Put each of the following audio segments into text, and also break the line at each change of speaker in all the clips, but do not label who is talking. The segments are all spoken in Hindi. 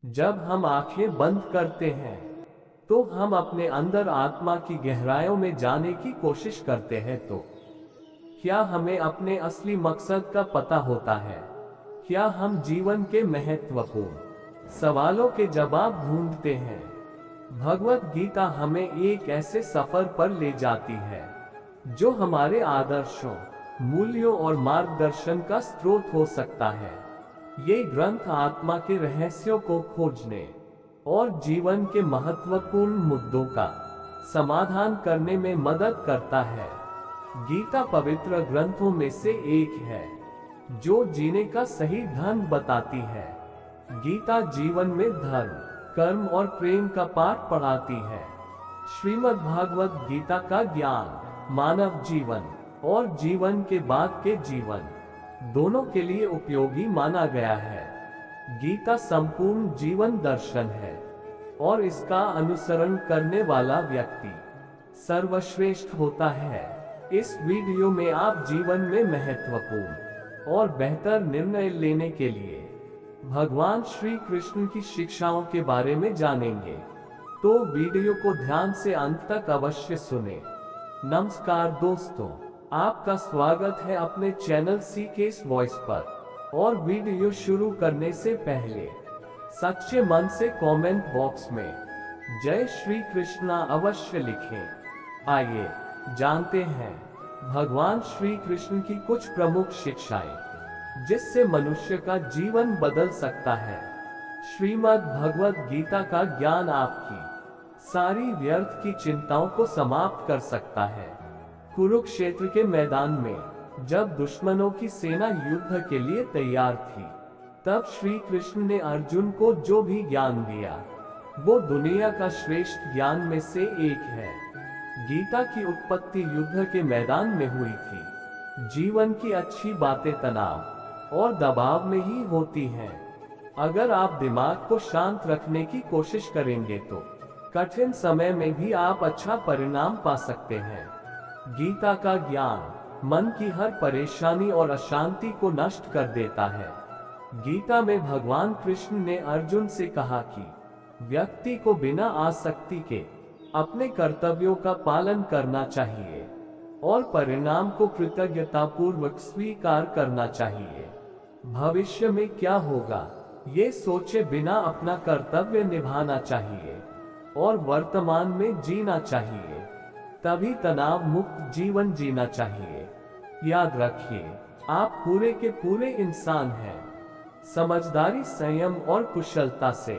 जब हम आंखें बंद करते हैं तो हम अपने अंदर आत्मा की गहराइयों में जाने की कोशिश करते हैं। तो क्या हमें अपने असली मकसद का पता होता है? क्या हम जीवन के महत्वपूर्ण सवालों के जवाब ढूंढते हैं? भगवत गीता हमें एक ऐसे सफर पर ले जाती है जो हमारे आदर्शों, मूल्यों और मार्गदर्शन का स्रोत हो सकता है। ये ग्रंथ आत्मा के रहस्यों को खोजने और जीवन के महत्वपूर्ण मुद्दों का समाधान करने में मदद करता है। गीता पवित्र ग्रंथों में से एक है जो जीने का सही ढंग बताती है। गीता जीवन में धर्म, कर्म और प्रेम का पाठ पढ़ाती है। श्रीमद् भागवत गीता का ज्ञान मानव जीवन और जीवन के बाद के जीवन दोनों के लिए उपयोगी माना गया है। गीता संपूर्ण जीवन दर्शन है और इसका अनुसरण करने वाला व्यक्ति सर्वश्रेष्ठ होता है। इस वीडियो में आप जीवन में महत्वपूर्ण और बेहतर निर्णय लेने के लिए भगवान श्री कृष्ण की शिक्षाओं के बारे में जानेंगे, तो वीडियो को ध्यान से अंत तक अवश्य सुने। नमस्कार दोस्तों, आपका स्वागत है अपने चैनल सीकेस वॉइस पर। और वीडियो शुरू करने से पहले सच्चे मन से कमेंट बॉक्स में जय श्री कृष्णा अवश्य लिखें। आइए जानते हैं भगवान श्री कृष्ण की कुछ प्रमुख शिक्षाएं जिससे मनुष्य का जीवन बदल सकता है। श्रीमद् भगवत गीता का ज्ञान आपकी सारी व्यर्थ की चिंताओं को समाप्त कर सकता है। कुरुक्षेत्र के मैदान में जब दुश्मनों की सेना युद्ध के लिए तैयार थी, तब श्री कृष्ण ने अर्जुन को जो भी ज्ञान दिया वो दुनिया का श्रेष्ठ ज्ञान में से एक है। गीता की उत्पत्ति युद्ध के मैदान में हुई थी। जीवन की अच्छी बातें तनाव और दबाव में ही होती हैं। अगर आप दिमाग को शांत रखने की कोशिश करेंगे तो कठिन समय में भी आप अच्छा परिणाम पा सकते हैं। गीता का ज्ञान मन की हर परेशानी और अशांति को नष्ट कर देता है। गीता में भगवान कृष्ण ने अर्जुन से कहा कि व्यक्ति को बिना आसक्ति के अपने कर्तव्यों का पालन करना चाहिए और परिणाम को कृतज्ञतापूर्वक स्वीकार करना चाहिए। भविष्य में क्या होगा ये सोचे बिना अपना कर्तव्य निभाना चाहिए और वर्तमान में जीना चाहिए, तभी तनाव मुक्त जीवन जीना चाहिए। याद रखिए, आप पूरे के पूरे इंसान हैं। समझदारी, संयम और कुशलता से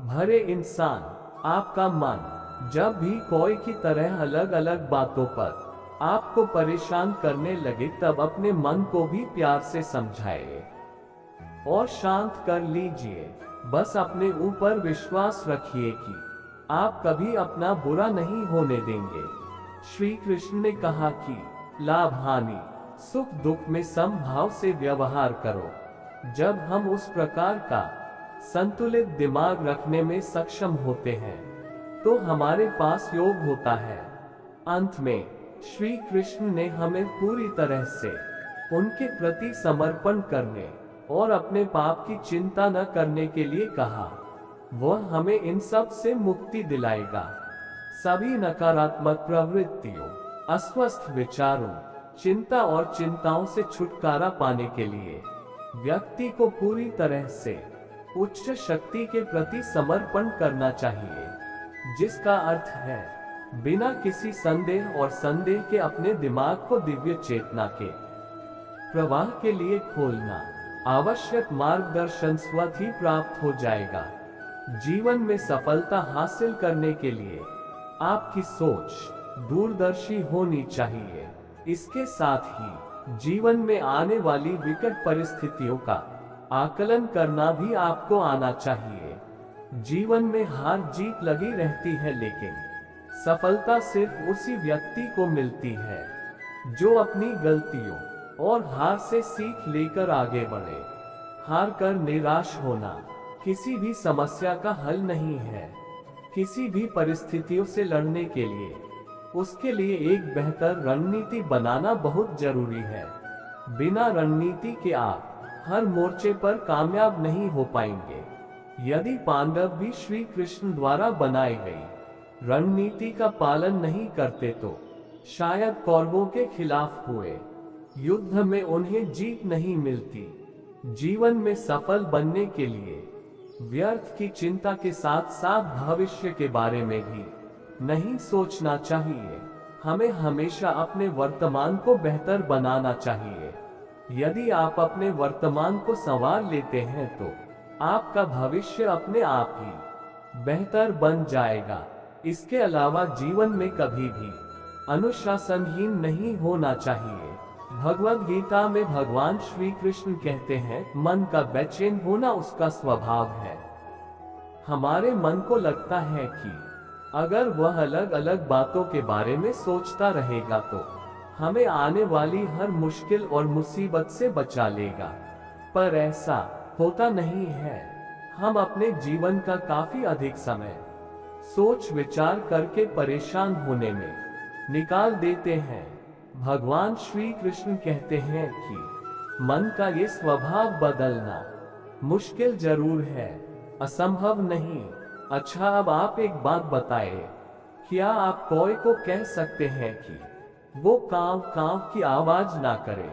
भरे इंसान। आपका मन जब भी कोई की तरह अलग अलग बातों पर आपको परेशान करने लगे, तब अपने मन को भी प्यार से समझाइए और शांत कर लीजिए। बस अपने ऊपर विश्वास रखिए कि आप कभी अपना बुरा नहीं होने देंगे। श्री कृष्ण ने कहा कि लाभ हानि, सुख दुख में समभाव से व्यवहार करो। जब हम उस प्रकार का संतुलित दिमाग रखने में सक्षम होते हैं तो हमारे पास योग होता है। अंत में श्री कृष्ण ने हमें पूरी तरह से उनके प्रति समर्पण करने और अपने पाप की चिंता न करने के लिए कहा। वह हमें इन सब से मुक्ति दिलाएगा। सभी नकारात्मक प्रवृत्तियों, अस्वस्थ विचारों, चिंता और चिंताओं से छुटकारा पाने के लिए व्यक्ति को पूरी तरह से उच्च शक्ति के प्रति समर्पण करना चाहिए, जिसका अर्थ है बिना किसी संदेह और संदेह के अपने दिमाग को दिव्य चेतना के प्रवाह के लिए खोलना। आवश्यक मार्गदर्शन स्वतः ही प्राप्त हो जाएगा। जीवन में सफलता हासिल करने के लिए आपकी सोच दूरदर्शी होनी चाहिए। इसके साथ ही जीवन में आने वाली विकट परिस्थितियों का आकलन करना भी आपको आना चाहिए। जीवन में हार जीत लगी रहती है, लेकिन सफलता सिर्फ उसी व्यक्ति को मिलती है जो अपनी गलतियों और हार से सीख लेकर आगे बढ़े। हार कर निराश होना किसी भी समस्या का हल नहीं है। किसी भी परिस्थितियों से लड़ने के लिए उसके लिए एक बेहतर रणनीति बनाना बहुत जरूरी है। बिना रणनीति के आप हर मोर्चे पर कामयाब नहीं हो पाएंगे। यदि पांडव भी श्री कृष्ण द्वारा बनाई गई रणनीति का पालन नहीं करते तो शायद कौरवों के खिलाफ हुए युद्ध में उन्हें जीत नहीं मिलती। जीवन में सफल बनने के लिए व्यर्थ की चिंता के साथ साथ भविष्य के बारे में भी नहीं सोचना चाहिए। हमें हमेशा अपने वर्तमान को बेहतर बनाना चाहिए। यदि आप अपने वर्तमान को संवार लेते हैं तो आपका भविष्य अपने आप ही बेहतर बन जाएगा। इसके अलावा जीवन में कभी भी अनुशासनहीन नहीं होना चाहिए। भगवद गीता में भगवान श्री कृष्ण कहते हैं, मन का बेचैन होना उसका स्वभाव है। हमारे मन को लगता है कि अगर वह अलग अलग बातों के बारे में सोचता रहेगा तो हमें आने वाली हर मुश्किल और मुसीबत से बचा लेगा, पर ऐसा होता नहीं है। हम अपने जीवन का काफी अधिक समय सोच विचार करके परेशान होने में निकाल देते हैं। भगवान श्री कृष्ण कहते हैं कि मन का ये स्वभाव बदलना मुश्किल जरूर है, असंभव नहीं। अच्छा, अब आप एक बात बताएं, क्या आप कोई को कह सकते हैं कि वो कांव कांव की आवाज ना करे,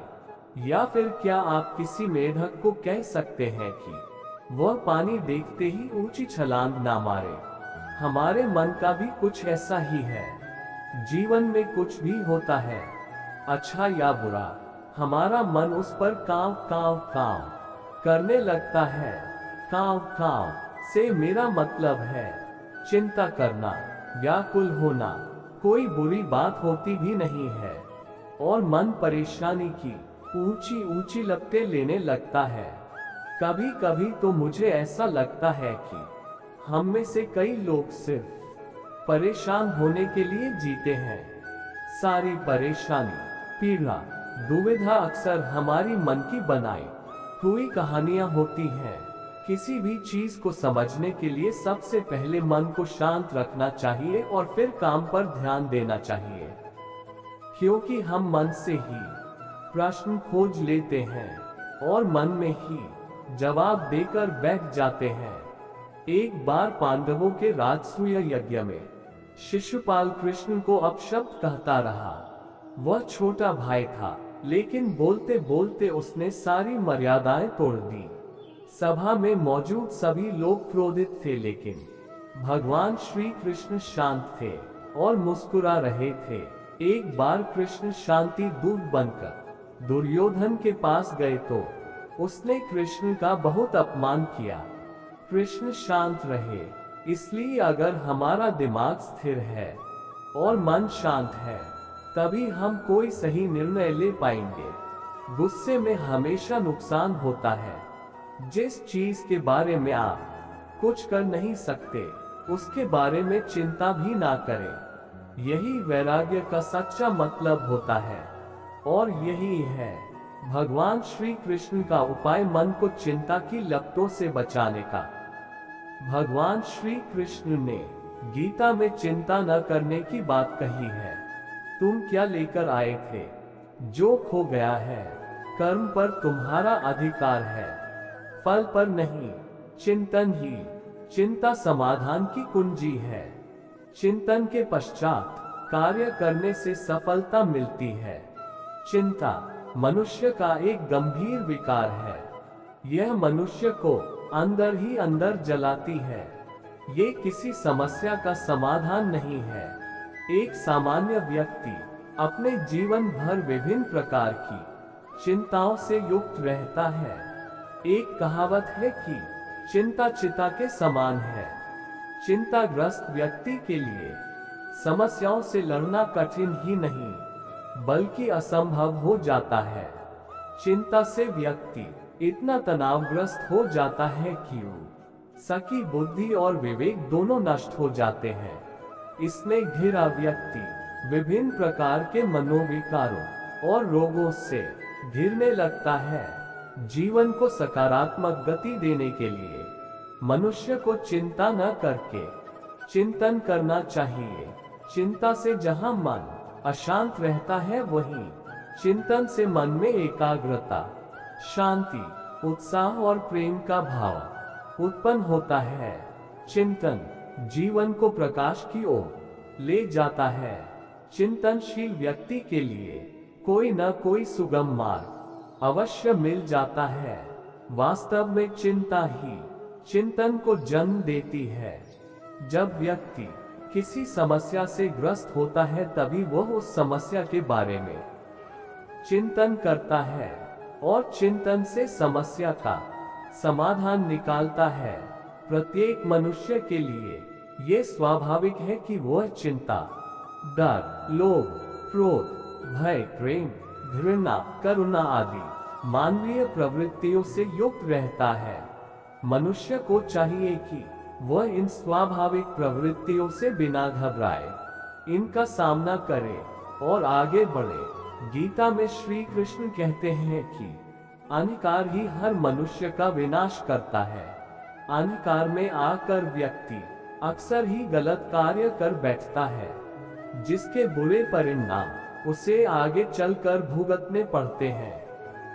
या फिर क्या आप किसी मेढक को कह सकते हैं कि वह पानी देखते ही ऊंची छलांग ना मारे? हमारे मन का भी कुछ ऐसा ही है। जीवन में कुछ भी होता है, अच्छा या बुरा, हमारा मन उस पर कांव कांव कांव करने लगता है। कांव कांव से मेरा मतलब है चिंता करना, व्याकुल होना। कोई बुरी बात होती भी नहीं है और मन परेशानी की ऊंची ऊंची लपटें लेने लगता है। कभी कभी तो मुझे ऐसा लगता है कि हम में से कई लोग सिर्फ परेशान होने के लिए जीते हैं। सारी परेशानी, पीड़ा, दुविधा अक्सर हमारी मन की बनाई हुई कहानियां होती हैं। किसी भी चीज को समझने के लिए सबसे पहले मन को शांत रखना चाहिए और फिर काम पर ध्यान देना चाहिए, क्योंकि हम मन से ही प्रश्न खोज लेते हैं और मन में ही जवाब देकर बैठ जाते हैं। एक बार पांडवों के राजसूय यज्ञ में शिशुपाल कृष्ण को अपशब्द कहता रहा। वह छोटा भाई था, लेकिन बोलते बोलते उसने सारी मर्यादाएं तोड़ दी। सभा में मौजूद सभी लोग क्रोधित थे, लेकिन भगवान श्री कृष्ण शांत थे और मुस्कुरा रहे थे। एक बार कृष्ण शांति दूत बनकर दुर्योधन के पास गए तो उसने कृष्ण का बहुत अपमान किया। कृष्ण शांत रहे, इसलिए अगर हमारा दिमाग स्थिर है और मन शांत है, तभी हम कोई सही निर्णय ले पाएंगे। गुस्से में हमेशा नुकसान होता है। जिस चीज के बारे में आप कुछ कर नहीं सकते, उसके बारे में चिंता भी ना करें। यही वैराग्य का सच्चा मतलब होता है और यही है भगवान श्री कृष्ण का उपाय मन को चिंता की लपटों से बचाने का। भगवान श्री कृष्ण ने गीता में चिंता न करने की बात कही है। तुम क्या लेकर आए थे? जो खो गया है। कर्म पर तुम्हारा अधिकार है, फल पर नहीं। चिंतन ही चिंता समाधान की कुंजी है। चिंतन के पश्चात कार्य करने से सफलता मिलती है। चिंता मनुष्य का एक गंभीर विकार है। यह मनुष्य को अंदर ही अंदर जलाती है। ये किसी समस्या का समाधान नहीं है। एक सामान्य व्यक्ति अपने जीवन भर विभिन्न प्रकार की चिंताओं से युक्त रहता है। एक कहावत है कि चिंता चिता के समान है। चिंताग्रस्त व्यक्ति के लिए समस्याओं से लड़ना कठिन ही नहीं, बल्कि असंभव हो जाता है। चिंता से व्यक्ति इतना तनावग्रस्त हो जाता है कि उसकी बुद्धि और विवेक दोनों नष्ट हो जाते हैं। इसमें घिरा व्यक्ति विभिन्न प्रकार के मनोविकारों और रोगों से घिरने लगता है। जीवन को सकारात्मक गति देने के लिए मनुष्य को चिंता न करके चिंतन करना चाहिए। चिंता से जहां मन अशांत रहता है, वहीं चिंतन से मन में एकाग्रता, शांति, उत्साह और प्रेम का भाव उत्पन्न होता है। चिंतन जीवन को प्रकाश की ओर ले जाता है। चिंतनशील व्यक्ति के लिए कोई न कोई सुगम मार्ग अवश्य मिल जाता है। वास्तव में चिंता ही चिंतन को जन्म देती है। जब व्यक्ति किसी समस्या से ग्रस्त होता है तभी वह उस समस्या के बारे में चिंतन करता है और चिंतन से समस्या का समाधान निकालता है। प्रत्येक मनुष्य के लिए ये स्वाभाविक है कि वह चिंता, डर, लोभ, क्रोध, भय, प्रेम, घृणा, करुणा आदि मानवीय प्रवृत्तियों से युक्त रहता है। मनुष्य को चाहिए कि वह इन स्वाभाविक प्रवृत्तियों से बिना घबराए इनका सामना करे और आगे बढ़े। गीता में श्री कृष्ण कहते हैं कि अहंकार ही हर मनुष्य का विनाश करता है। अहंकार में आकर व्यक्ति अक्सर ही गलत कार्य कर बैठता है, जिसके बुरे परिणाम उसे आगे चलकर भुगतने पड़ते हैं।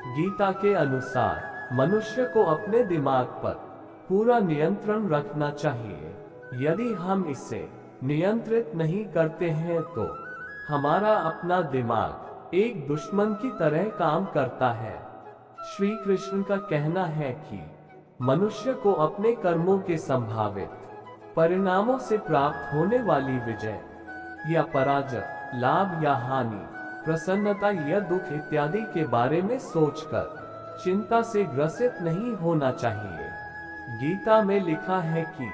गीता के अनुसार मनुष्य को अपने दिमाग पर पूरा नियंत्रण रखना चाहिए। यदि हम इसे नियंत्रित नहीं करते हैं तो हमारा अपना दिमाग एक दुश्मन की तरह काम करता है। श्री कृष्ण का कहना है कि मनुष्य को अपने कर्मों के संभावित परिणामों से प्राप्त होने वाली विजय या पराजय, लाभ या हानि, प्रसन्नता या दुख इत्यादि के बारे में सोचकर चिंता से ग्रसित नहीं होना चाहिए। गीता में लिखा है कि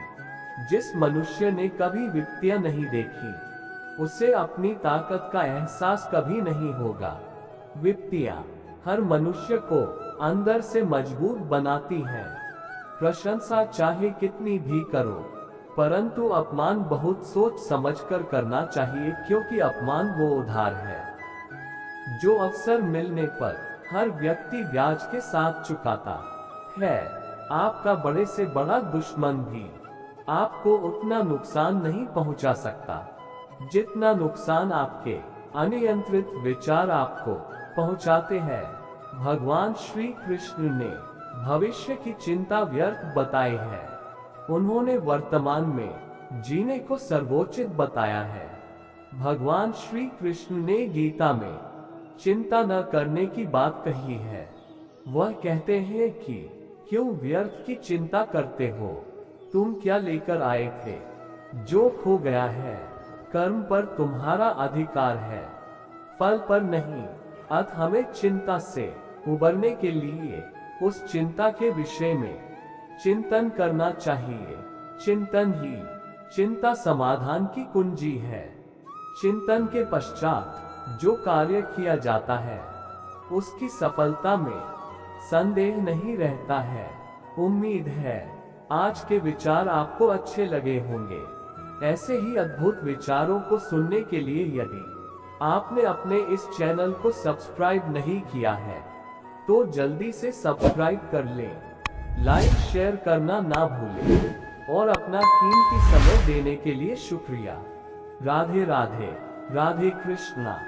जिस मनुष्य ने कभी विपत्तियां नहीं देखी उसे अपनी ताकत का एहसास कभी नहीं होगा। विपत्तियां हर मनुष्य को अंदर से मजबूत बनाती हैं। प्रशंसा चाहे कितनी भी करो, परंतु अपमान बहुत सोच समझकर करना चाहिए, क्योंकि अपमान वो उधार है जो अवसर मिलने पर हर व्यक्ति ब्याज के साथ चुकाता है। आपका बड़े से बड़ा दुश्मन भी आपको उतना नुकसान नहीं पहुंचा सकता जितना नुकसान आपके अनियंत्रित विचार आपको पहुंचाते हैं। भगवान श्री कृष्ण ने भविष्य की चिंता व्यर्थ बताई है। उन्होंने वर्तमान में जीने को सर्वोचित बताया है। भगवान श्री कृष्ण ने गीता में चिंता न करने की बात कही है। वह कहते हैं कि क्यों व्यर्थ की चिंता करते हो? तुम क्या लेकर आए थे जो खो गया है? कर्म पर तुम्हारा अधिकार है, फल पर नहीं। अतः हमें चिंता से उबरने के लिए उस चिंता के विषय में चिंतन करना चाहिए। चिंतन ही चिंता समाधान की कुंजी है। चिंतन के पश्चात जो कार्य किया जाता है उसकी सफलता में संदेह नहीं रहता है। उम्मीद है आज के विचार आपको अच्छे लगे होंगे। ऐसे ही अद्भुत विचारों को सुनने के लिए यदि आपने अपने इस चैनल को सब्सक्राइब नहीं किया है तो जल्दी से सब्सक्राइब कर लें। लाइक शेयर करना ना भूलें और अपना कीमती समय देने के लिए शुक्रिया। राधे राधे, राधे कृष्णा।